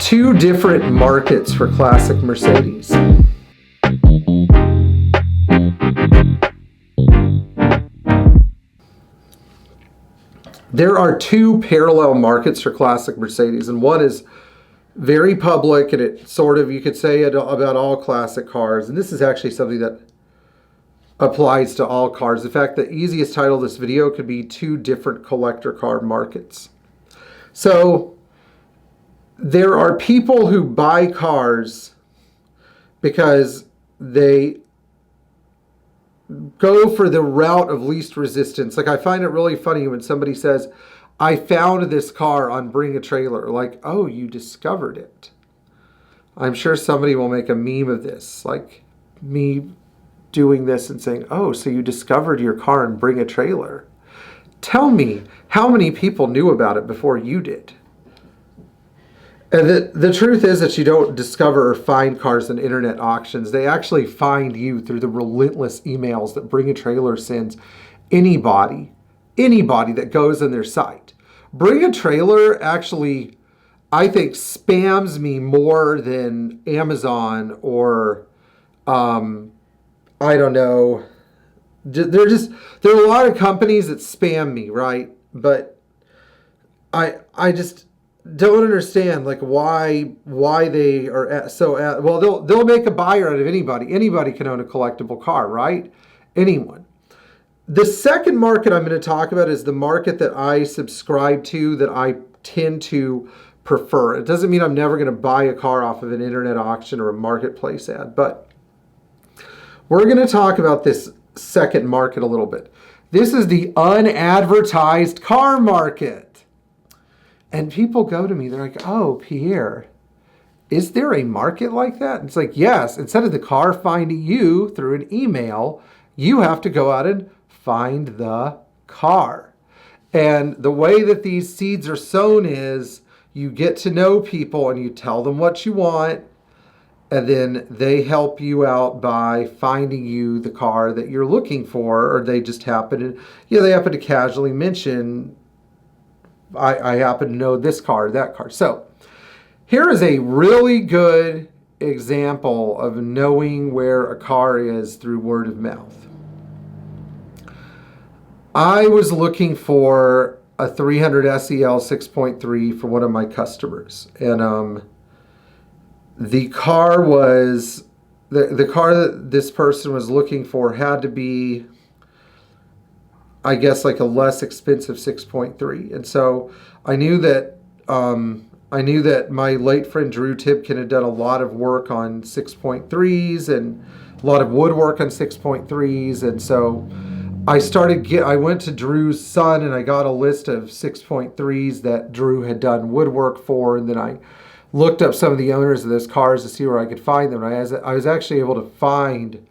two different markets for classic Mercedes. There are two parallel markets for classic Mercedes, and one is very public, and it sort of, you could say it about all classic cars, and this is actually something that applies to all cars. In fact, the easiest title of this video could be two different collector car markets. So there are people who buy cars because they go for the route of least resistance. Like, I find it really funny when somebody says, I found this car on Bring a Trailer. Like, oh, you discovered it. I'm sure somebody will make a meme of this, like me doing this and saying, oh, so you discovered your car and Bring a Trailer. Tell me how many people knew about it before you did. And the truth is that you don't discover or find cars in internet auctions. They actually find you through the relentless emails that Bring a Trailer sends anybody that goes on their site. Bring a Trailer actually, I think, spams me more than Amazon or I don't know. There are a lot of companies that spam me, right? But I just don't understand, like, why they are so well. They'll make a buyer out of anybody. Anybody can own a collectible car, right? Anyone. The second market I'm going to talk about is the market that I subscribe to, that I tend to prefer. It doesn't mean I'm never going to buy a car off of an internet auction or a marketplace ad, but we're going to talk about this second market a little bit. This is the unadvertised car market. And people go to me, they're like, oh, Pierre, is there a market like that? And it's like, yes, instead of the car finding you through an email, you have to go out and find the car. And the way that these seeds are sown is you get to know people and you tell them what you want, and then they help you out by finding you the car that you're looking for, or they just happen to, they happen to casually mention, I happen to know this car, that car. So here is a really good example of knowing where a car is through word of mouth. I was looking for a 300 SEL 6.3 for one of my customers, and the car was, the car that this person was looking for had to be, I guess, like a less expensive 6.3. And so I knew that my late friend Drew Tipkin had done a lot of work on 6.3s and a lot of woodwork on 6.3s. And so I went to Drew's son and I got a list of 6.3s that Drew had done woodwork for, and then I looked up some of the owners of those cars to see where I could find them. And I was actually able to find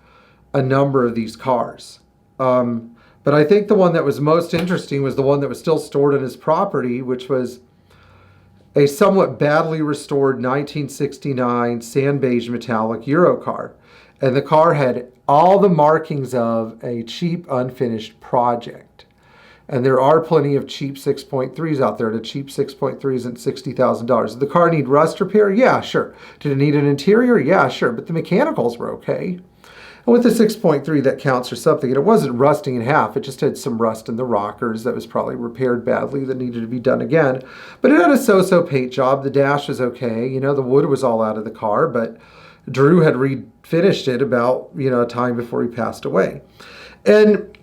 a number of these cars. But I think the one that was most interesting was the one that was still stored on his property, which was a somewhat badly restored 1969 sand beige metallic Euro car. And the car had all the markings of a cheap, unfinished project. And there are plenty of cheap 6.3s out there. The cheap 6.3s at $60,000. Did the car need rust repair? Yeah, sure. Did it need an interior? Yeah, sure. But the mechanicals were okay. And with the 6.3, that counts for something. And it wasn't rusting in half. It just had some rust in the rockers that was probably repaired badly that needed to be done again. But it had a so-so paint job. The dash was okay. The wood was all out of the car, but Drew had refinished it about, a time before he passed away. And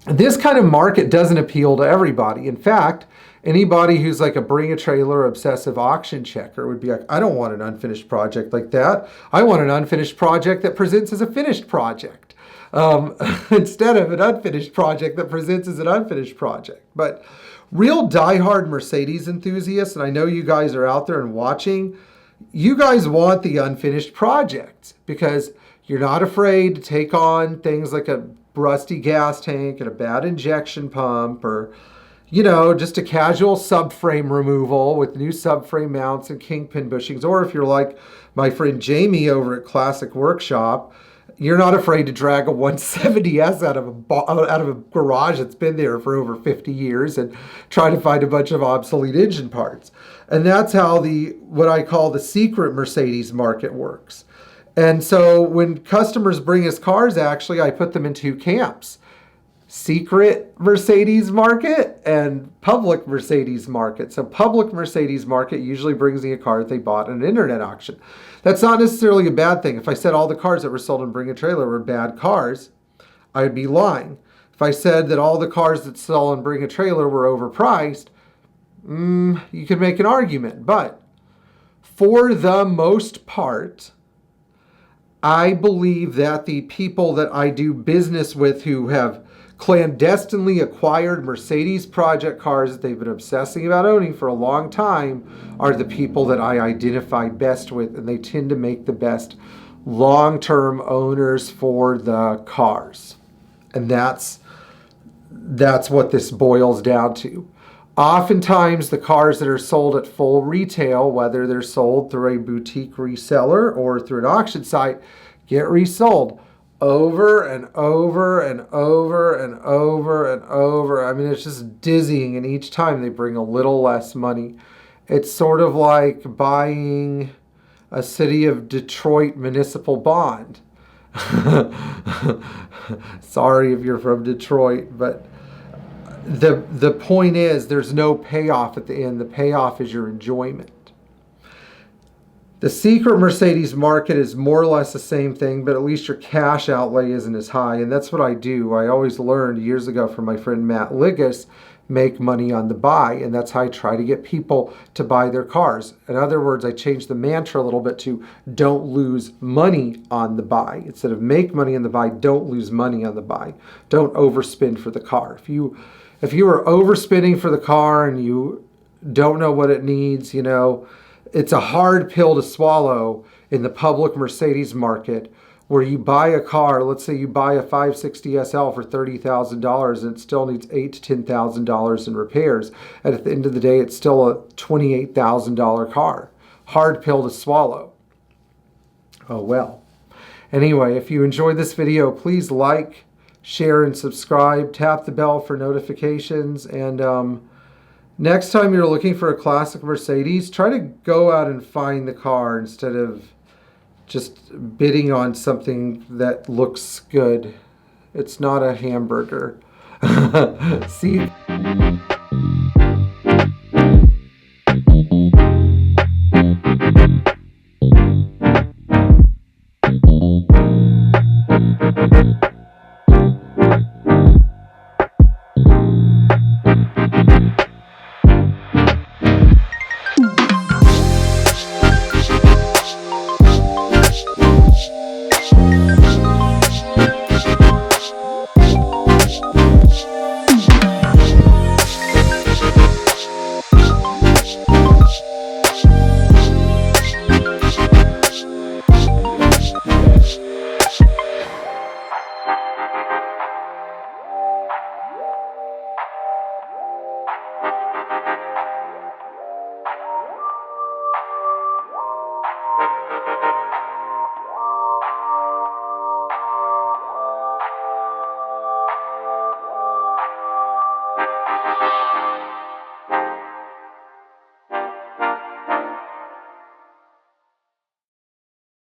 this kind of market doesn't appeal to everybody. In fact, anybody who's like a Bring a Trailer obsessive auction checker would be like, I don't want an unfinished project like that. I want an unfinished project that presents as a finished project, instead of an unfinished project that presents as an unfinished project. But real diehard Mercedes enthusiasts, and I know you guys are out there and watching, you guys want the unfinished projects because you're not afraid to take on things like a rusty gas tank and a bad injection pump, or just a casual subframe removal with new subframe mounts and kingpin bushings. Or if you're like my friend Jamie over at Classic Workshop, you're not afraid to drag a 170S out of a garage that's been there for over 50 years and try to find a bunch of obsolete engine parts. And that's how what I call the secret Mercedes market works. And so when customers bring us cars, actually, I put them in two camps. Secret Mercedes market and public Mercedes market. So public Mercedes market usually brings me a car that they bought at an internet auction. That's not necessarily a bad thing. If I said all the cars that were sold in Bring a Trailer were bad cars, I'd be lying. If I said that all the cars that sell in Bring a Trailer were overpriced, you could make an argument. But for the most part, I believe that the people that I do business with who have clandestinely acquired Mercedes project cars that they've been obsessing about owning for a long time are the people that I identify best with, and they tend to make the best long-term owners for the cars. And that's what this boils down to. Oftentimes, the cars that are sold at full retail, whether they're sold through a boutique reseller or through an auction site, get resold over and over and over and over and over. I mean, it's just dizzying, and each time they bring a little less money. It's sort of like buying a city of Detroit municipal bond. Sorry if you're from Detroit, but the point is there's no payoff at the end. The payoff is your enjoyment. The secret Mercedes market is more or less the same thing, but at least your cash outlay isn't as high. And that's what I do. I always learned years ago from my friend Matt Liggis, make money on the buy. And that's how I try to get people to buy their cars. In other words, I changed the mantra a little bit to don't lose money on the buy. Instead of make money on the buy, don't lose money on the buy. Don't overspend for the car. If you are overspending for the car and you don't know what it needs, it's a hard pill to swallow in the public Mercedes market where you buy a car, let's say you buy a 560 SL for $30,000 and it still needs $8,000 to $10,000 in repairs. And at the end of the day, it's still a $28,000 car. Hard pill to swallow. Oh well. Anyway, if you enjoyed this video, please like, share, and subscribe. Tap the bell for notifications. And next time you're looking for a classic Mercedes, try to go out and find the car instead of just bidding on something that looks good. It's not a hamburger. See you.